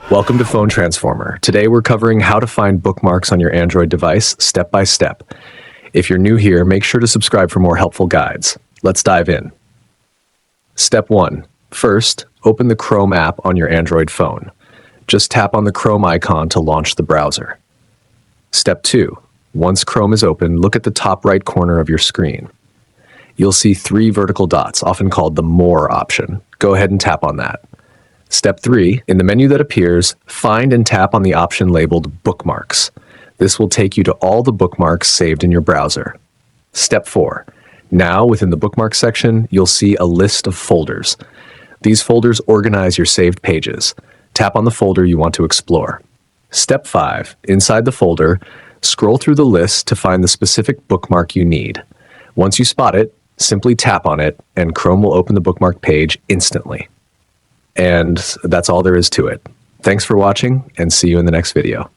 Welcome to Phone Transformer. Today we're covering how to find bookmarks on your Android device step by step. If you're new here, make sure to subscribe for more helpful guides. Let's dive in. Step 1. First, open the Chrome app on your Android phone. Just tap on the Chrome icon to launch the browser. Step 2. Once Chrome is open, look at the top right corner of your screen. You'll see 3 vertical dots, often called the More option. Go ahead and tap on that. Step 3. In the menu that appears, find and tap on the option labeled Bookmarks. This will take you to all the bookmarks saved in your browser. Step 4. Now, within the Bookmarks section, you'll see a list of folders. These folders organize your saved pages. Tap on the folder you want to explore. Step 5. Inside the folder, scroll through the list to find the specific bookmark you need. Once you spot it, simply tap on it, and Chrome will open the bookmark page instantly. And that's all there is to it. Thanks for watching, and see you in the next video.